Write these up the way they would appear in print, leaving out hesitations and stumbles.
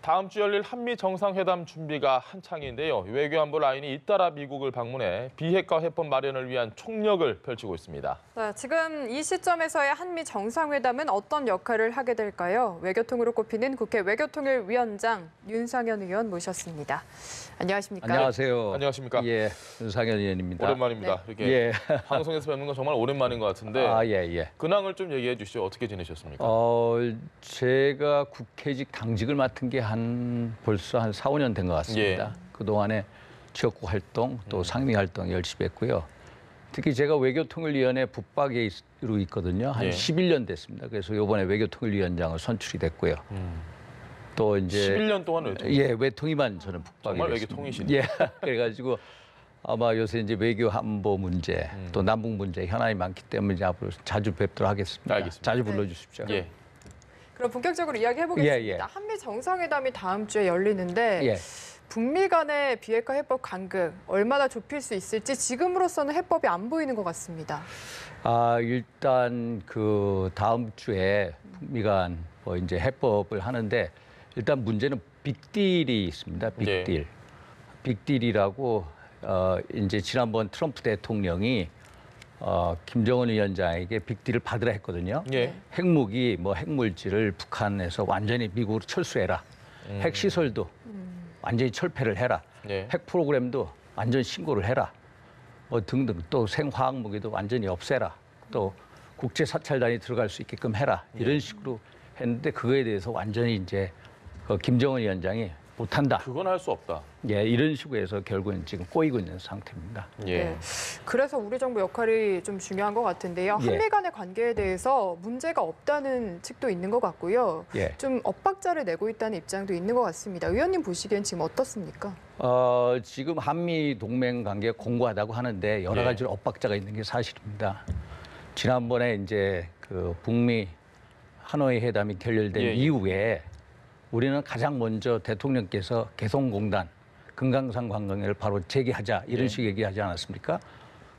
다음 주 열릴 한미 정상회담 준비가 한창인데요. 외교안보 라인이 잇따라 미국을 방문해 비핵화 해법 마련을 위한 총력을 펼치고 있습니다. 네, 지금 이 시점에서의 한미 정상회담은 어떤 역할을 하게 될까요? 외교통으로 꼽히는 국회 외교통일위원장 윤상현 의원 모셨습니다. 안녕하십니까? 안녕하세요. 안녕하십니까? 예, 윤상현 의원입니다. 오랜만입니다. 네. 이렇게 예. 방송에서 뵙는 건 정말 오랜만인 것 같은데 예. 근황을 좀 얘기해 주시죠. 어떻게 지내셨습니까? 제가 국회직 당직을 맡은 게 벌써 한 4, 5년 된 것 같습니다. 예. 그동안에 지역구 활동, 또 상미 활동 열심히 했고요. 특히 제가 외교통일위원회 붙박이로 있거든요. 한 예. 11년 됐습니다. 그래서 이번에 외교통일위원장으로 선출이 됐고요. 또 이제 11년 동안 외통위? 예, 외통위만 저는 붙박이 정말 됐습니다. 외교통이시네요. 예, 그래가지고 아마 요새 이제 외교 안보 문제, 또 남북 문제 현안이 많기 때문에 이제 앞으로 자주 뵙도록 하겠습니다. 알겠습니다. 자주 불러주십시오. 예. 그럼 본격적으로 이야기해보겠습니다. 예. 한미 정상회담이 다음 주에 열리는데 예. 북미 간의 비핵화 해법 간극 얼마나 좁힐 수 있을지 지금으로서는 해법이 안 보이는 것 같습니다. 일단 그 다음 주에 북미 간 뭐 이제 해법을 하는데 일단 문제는 빅딜이 있습니다. 빅딜. 네. 빅딜이라고 이제 지난번 트럼프 대통령이 김정은 위원장에게 빅딜을 받으라 했거든요. 예. 핵무기, 핵물질을 북한에서 완전히 미국으로 철수해라. 핵시설도 완전히 철폐를 해라. 예. 핵 프로그램도 완전 신고를 해라. 등등. 또 생화학무기도 완전히 없애라. 또 국제 사찰단이 들어갈 수 있게끔 해라. 이런 식으로 했는데 그거에 대해서 완전히 이제 김정은 위원장이 못한다. 그건 할 수 없다. 예, 이런 식으로 해서 결국은 지금 꼬이고 있는 상태입니다. 예. 네. 그래서 우리 정부 역할이 좀 중요한 것 같은데요. 예. 한미 간의 관계에 대해서 문제가 없다는 측도 있는 것 같고요. 예. 좀 엇박자를 내고 있다는 입장도 있는 것 같습니다. 의원님 보시기엔 지금 어떻습니까? 지금 한미 동맹 관계가 공고하다고 하는데 여러 예. 가지로 엇박자가 있는 게 사실입니다. 지난번에 이제 그 북미 하노이 회담이 결렬된 예. 이후에 우리는 가장 먼저 대통령께서 개성공단 금강산 관광을 바로 재개하자 이런 예. 식의 얘기하지 않았습니까?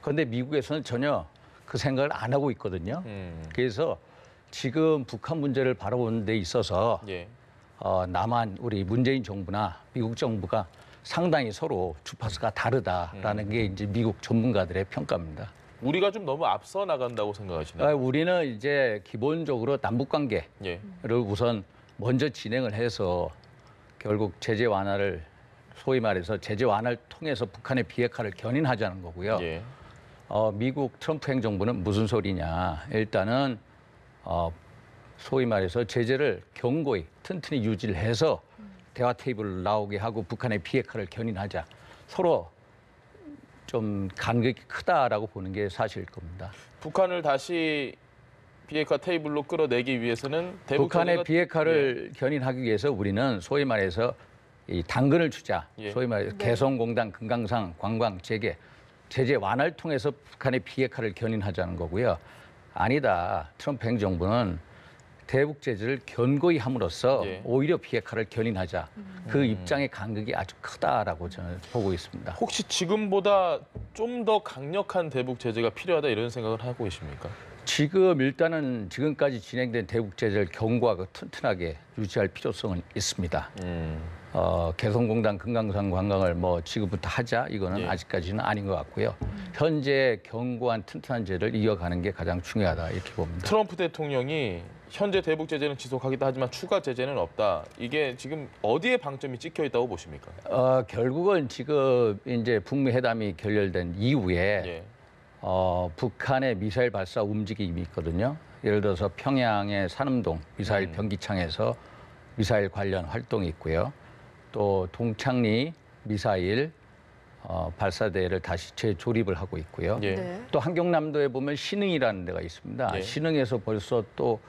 그런데 미국에서는 전혀 그 생각을 안 하고 있거든요. 그래서 지금 북한 문제를 바라보는 데 있어서 예. 남한 우리 문재인 정부나 미국 정부가 상당히 서로 주파수가 다르다라는 게 이제 미국 전문가들의 평가입니다. 우리가 좀 너무 앞서 나간다고 생각하시나요? 우리는 이제 기본적으로 남북 관계를 예. 우선 먼저 진행을 해서 결국 제재 완화를 소위 말해서 제재 완화를 통해서 북한의 비핵화를 견인하자는 거고요. 예. 미국 트럼프 행정부는 무슨 소리냐? 일단은 소위 말해서 제재를 견고히 튼튼히 유지를 해서 대화 테이블을 나오게 하고 북한의 비핵화를 견인하자. 서로 좀 간극이 크다라고 보는 게 사실일 겁니다. 북한을 다시 비핵화 테이블로 끌어내기 위해서는 북한의 비핵화를 견인하기 위해서 우리는 소위 말해서 이 당근을 주자. 예. 소위 말해서 네. 개성공단, 금강산, 관광, 재개, 제재 완화를 통해서 북한의 비핵화를 견인하자는 거고요. 아니다. 트럼프 행정부는 대북 제재를 견고히 함으로써 예. 오히려 비핵화를 견인하자. 그 입장의 간극이 아주 크다라고 저는 보고 있습니다. 혹시 지금보다 좀 더 강력한 대북 제재가 필요하다 이런 생각을 하고 계십니까? 지금 일단은 지금까지 진행된 대북 제재를 견고하고 튼튼하게 유지할 필요성은 있습니다. 개성공단 금강산 관광을 지금부터 하자 이거는 예. 아직까지는 아닌 것 같고요. 현재 견고한 튼튼한 제를 이어가는 게 가장 중요하다 이렇게 봅니다. 트럼프 대통령이 현재 대북 제재는 지속하겠다 하지만 추가 제재는 없다. 이게 지금 어디에 방점이 찍혀 있다고 보십니까? 결국은 지금 이제 북미 회담이 결렬된 이후에 예. 북한의 미사일 발사 움직임이 있거든요. 예를 들어서 평양의 산음동 미사일 병기창에서 미사일 관련 활동이 있고요. 또 동창리 미사일 발사대를 다시 재조립을 하고 있고요. 예. 네. 또 한경남도에 보면 신흥이라는 데가 있습니다. 예. 신흥에서 벌써 또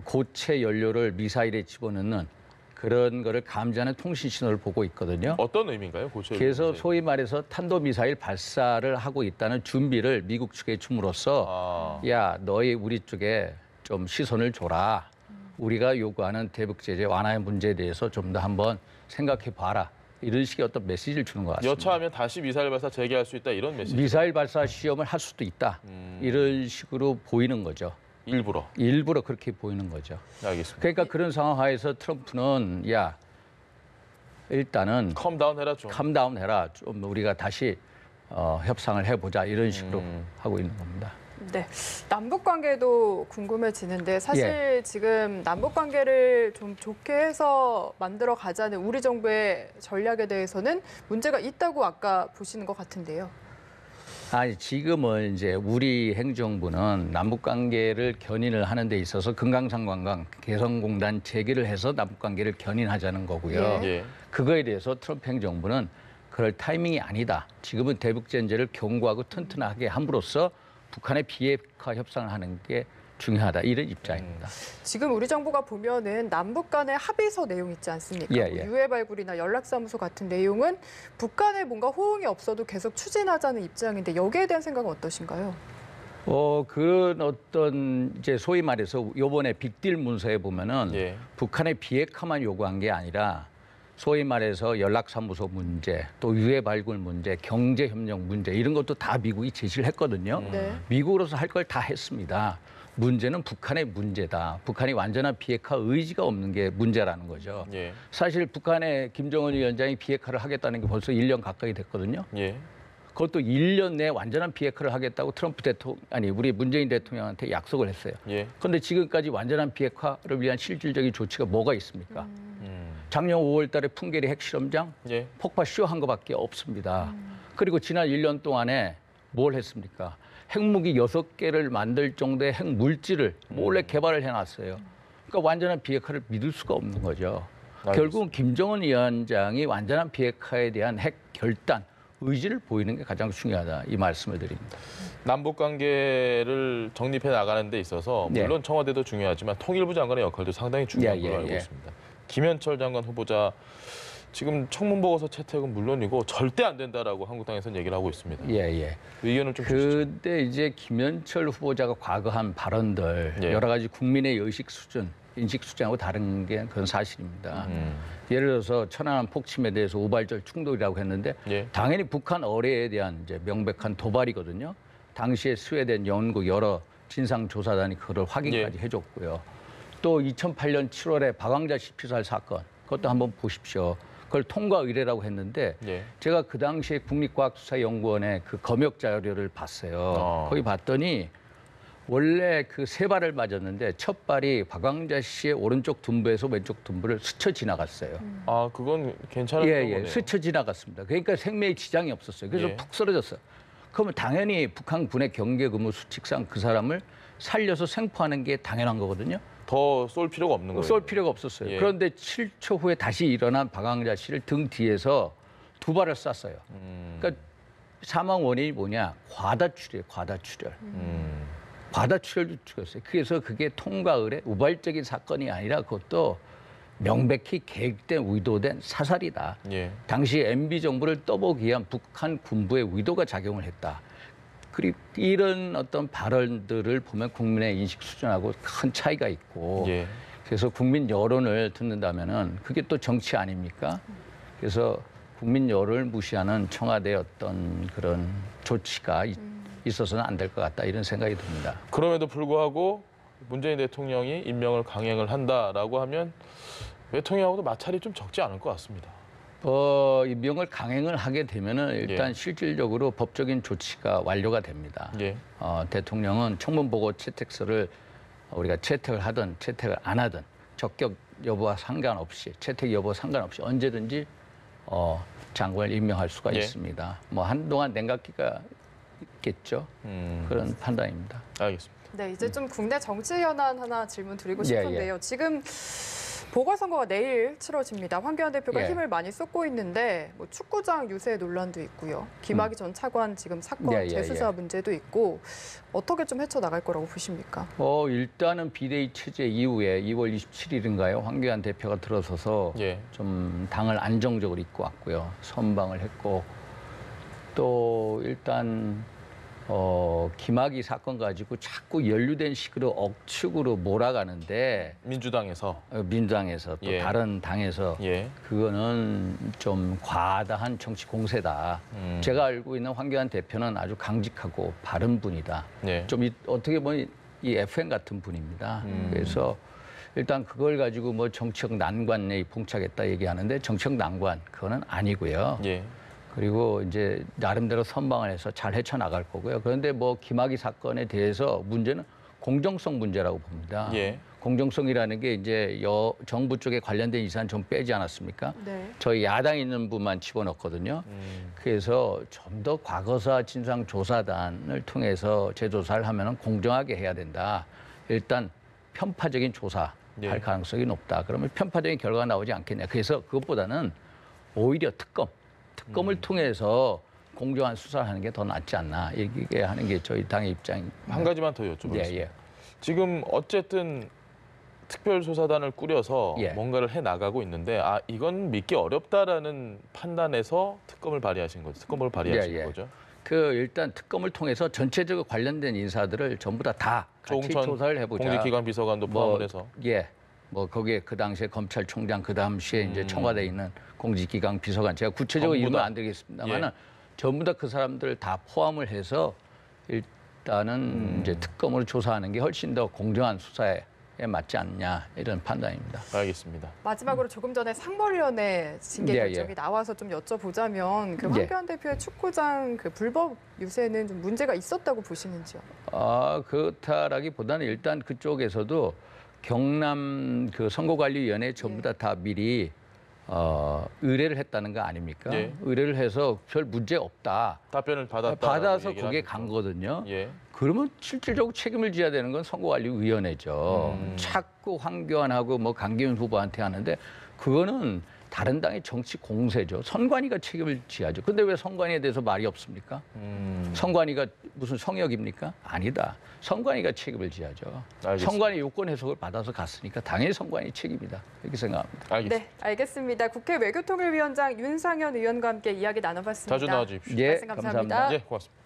고체 연료를 미사일에 집어넣는 그런 거를 감지하는 통신 신호를 보고 있거든요. 어떤 의미인가요? 그래서 소위 말해서 탄도미사일 발사를 하고 있다는 준비를 미국 측에 줌으로써 야, 너희 우리 쪽에 좀 시선을 줘라. 우리가 요구하는 대북 제재 완화의 문제에 대해서 좀 더 한번 생각해 봐라. 이런 식의 어떤 메시지를 주는 것 같습니다. 여차하면 다시 미사일 발사 재개할 수 있다 이런 메시지. 미사일 발사 시험을 할 수도 있다. 이런 식으로 보이는 거죠. 일부러. 일부러 그렇게 보이는 거죠. 알겠습니다. 그러니까 그런 상황 하에서 트럼프는 야, 일단은 컴다운 해라 좀. 캄다운 해라. 좀 우리가 다시 협상을 해보자 이런 식으로 하고 있는 겁니다. 네, 남북 관계도 궁금해지는데 사실 예. 지금 남북 관계를 좀 좋게 해서 만들어 가자는 우리 정부의 전략에 대해서는 문제가 있다고 아까 보시는 것 같은데요. 아니 지금은 이제 우리 행정부는 남북 관계를 견인을 하는 데 있어서 금강산 관광 개성공단 재개를 해서 남북 관계를 견인하자는 거고요. 예. 예. 그거에 대해서 트럼프 행정부는 그럴 타이밍이 아니다. 지금은 대북 제재를 견고하고 튼튼하게 함으로써 북한의 비핵화 협상을 하는 게 중요하다. 이런 입장입니다. 지금 우리 정부가 보면은 남북 간의 합의서 내용 있지 않습니까? 예, 뭐 예. 유해 발굴이나 연락사무소 같은 내용은 북한에 뭔가 호응이 없어도 계속 추진하자는 입장인데 여기에 대한 생각은 어떠신가요? 그런 어떤 이제 소위 말해서 요번에 빅딜 문서에 보면은 예. 북한의 비핵화만 요구한 게 아니라 소위 말해서 연락사무소 문제, 또 유해 발굴 문제, 경제협력 문제 이런 것도 다 미국이 제시를 했거든요. 네. 미국으로서 할 걸 다 했습니다. 문제는 북한의 문제다. 북한이 완전한 비핵화 의지가 없는 게 문제라는 거죠. 예. 사실 북한의 김정은 위원장이 비핵화를 하겠다는 게 벌써 1년 가까이 됐거든요. 예. 그것도 1년 내에 완전한 비핵화를 하겠다고 트럼프 대통령, 아니 우리 문재인 대통령한테 약속을 했어요. 예. 그런데 지금까지 완전한 비핵화를 위한 실질적인 조치가 뭐가 있습니까? 작년 5월 달에 풍계리 핵실험장 예. 폭파 쇼한 거밖에 없습니다. 그리고 지난 1년 동안에 뭘 했습니까? 핵무기 6개를 만들 정도의 핵물질을 몰래 개발을 해놨어요. 그러니까 완전한 비핵화를 믿을 수가 없는 거죠. 알겠습니다. 결국은 김정은 위원장이 완전한 비핵화에 대한 핵 결단, 의지를 보이는 게 가장 중요하다. 이 말씀을 드립니다. 남북 관계를 정립해 나가는 데 있어서 네. 물론 청와대도 중요하지만 통일부 장관의 역할도 상당히 중요한 예, 걸로 예, 알고 예. 있습니다. 김현철 장관 후보자 지금 청문보고서 채택은 물론이고 절대 안 된다라고 한국당에서는 얘기를 하고 있습니다. 예, 예. 의견을 좀 주시죠. 그때 이제 김현철 후보자가 과거한 발언들 예. 여러 가지 국민의 의식 수준, 인식 수준하고 다른 게 그건 사실입니다. 예를 들어서 천안함 폭침에 대해서 우발적 충돌이라고 했는데 예. 당연히 북한 어뢰에 대한 이제 명백한 도발이거든요. 당시에 스웨덴, 영국 여러 진상조사단이 그걸 확인까지 예. 해줬고요. 또 2008년 7월에 박왕자 시피살 사건 그것도 한번 보십시오. 그걸 통과 의뢰라고 했는데 예. 제가 그 당시에 국립과학수사연구원의 그 검역 자료를 봤어요. 거기 봤더니 원래 그 세 발을 맞았는데 첫 발이 박왕자 씨의 오른쪽 둔부에서 왼쪽 둔부를 스쳐 지나갔어요. 아, 그건 괜찮은 예, 거네요. 스쳐 지나갔습니다. 그러니까 생명에 지장이 없었어요. 그래서 예. 푹 쓰러졌어요. 그러면 당연히 북한 군의 경계 근무 수칙상 그 사람을 살려서 생포하는 게 당연한 거거든요. 더 쏠 필요가 없는 거예요. 쏠 필요가 없었어요. 예. 그런데 7초 후에 다시 일어난 박왕자 씨를 등 뒤에서 두 발을 쐈어요. 그러니까 사망 원인이 뭐냐? 과다출혈이에요. 과다출혈. 과다출혈도 죽였어요. 그래서 그게 통과 의뢰 우발적인 사건이 아니라 그것도 명백히 계획된 의도된 사살이다. 예. 당시 MB 정부를 떠보기 위한 북한 군부의 의도가 작용을 했다. 그리고 이런 어떤 발언들을 보면 국민의 인식 수준하고 큰 차이가 있고 예. 그래서 국민 여론을 듣는다면은 그게 또 정치 아닙니까? 그래서 국민 여론을 무시하는 청와대의 어떤 그런 조치가 있어서는 안 될 것 같다 이런 생각이 듭니다. 그럼에도 불구하고 문재인 대통령이 임명을 강행을 한다라고 하면 대통령하고도 마찰이 좀 적지 않을 것 같습니다. 임명을 강행을 하게 되면은 일단 예. 실질적으로 법적인 조치가 완료가 됩니다. 예. 대통령은 청문보고 채택서를 우리가 채택을 하든 채택을 안 하든 적격 여부와 상관없이 채택 여부 상관없이 언제든지 장관을 임명할 수가 예. 있습니다. 뭐 한동안 냉각기가 있겠죠. 그런 판단입니다. 알겠습니다. 네, 이제 좀 국내 정치 현안 하나 질문 드리고 예, 싶은데요. 지금 보궐선거가 내일 치러집니다. 황교안 대표가 예. 힘을 많이 쏟고 있는데 뭐 축구장 유세 논란도 있고요. 김학의 전 차관 지금 사건 예, 예, 재수사 예. 문제도 있고 어떻게 좀 헤쳐나갈 거라고 보십니까? 일단은 비대위 체제 이후에 2월 27일인가요? 황교안 대표가 들어서서 예. 좀 당을 안정적으로 이끌고 왔고요. 선방을 했고 또 일단 김학의 사건 가지고 자꾸 연루된 식으로 억측으로 몰아가는데 민주당에서 민주당에서 또 예. 다른 당에서 예. 그거는 좀 과다한 정치 공세다. 제가 알고 있는 황교안 대표는 아주 강직하고 바른 분이다. 예. 좀 어떻게 보면 이 FN 같은 분입니다. 그래서 일단 그걸 가지고 뭐 정치적 난관에 봉착했다 얘기하는데 정치적 난관 그거는 아니고요. 예. 그리고 이제 나름대로 선방을 해서 잘 헤쳐나갈 거고요. 그런데 뭐 김학의 사건에 대해서 문제는 공정성 문제라고 봅니다. 예. 공정성이라는 게 이제 정부 쪽에 관련된 이사는 좀 빼지 않았습니까? 네. 저희 야당에 있는 분만 집어넣거든요. 그래서 좀 더 과거사 진상조사단을 통해서 재조사를 하면 공정하게 해야 된다. 일단 편파적인 조사할 예. 가능성이 높다. 그러면 편파적인 결과가 나오지 않겠냐. 그래서 그것보다는 오히려 특검을 통해서 공정한 수사를 하는 게 더 낫지 않나. 이렇게 하는 게 저희 당의 입장입니다. 한 가지만 더 여쭤보겠습니다. 예. 지금 어쨌든 특별조사단을 꾸려서 예. 뭔가를 해 나가고 있는데 이건 믿기 어렵다라는 판단에서 특검을 발의하신 거죠. 특검을 발의하신 예. 거죠. 그 일단 특검을 통해서 전체적으로 관련된 인사들을 전부 다 같이 조홍천 조사를 해보자. 공직기관 비서관도 포함을 해서. 뭐 거기에 그 당시에 검찰총장 그 당시에 이제 청와대에 있는 공직기관 비서관 제가 구체적으로 전부 이름은 다. 안 드리겠습니다만은 예. 전부 다 그 사람들을 다 포함을 해서 일단은 이제 특검으로 조사하는 게 훨씬 더 공정한 수사에 맞지 않냐 이런 판단입니다. 알겠습니다. 마지막으로 조금 전에 상벌위원회 징계 예, 결정이 나와서 좀 여쭤보자면 그 예. 황교안 대표의 축구장 그 불법 유세는 좀 문제가 있었다고 보시는지요? 그렇다라기보다는 일단 그쪽에서도 경남 그 선거관리위원회 전부 다 미리 의뢰를 했다는 거 아닙니까? 예. 의뢰를 해서 별 문제 없다. 답변을 받았다. 받아서 거기에 간 거거든요. 예. 그러면 실질적으로 책임을 져야 되는 건 선거관리위원회죠. 자꾸 황교안하고 뭐 강기훈 후보한테 하는데 그거는 다른 당의 정치 공세죠. 선관위가 책임을 져야죠. 근데 왜 선관위에 대해서 말이 없습니까? 선관위가 무슨 성역입니까? 아니다. 선관위가 책임을 져야죠. 알겠습니다. 선관위 요건 해석을 받아서 갔으니까 당연히 선관위 책임이다. 이렇게 생각합니다. 알겠습니다. 네, 알겠습니다. 국회 외교통일위원장 윤상현 의원과 함께 이야기 나눠봤습니다. 자주 나와주십시오. 예, 말씀 감사합니다. 예, 고맙습니다.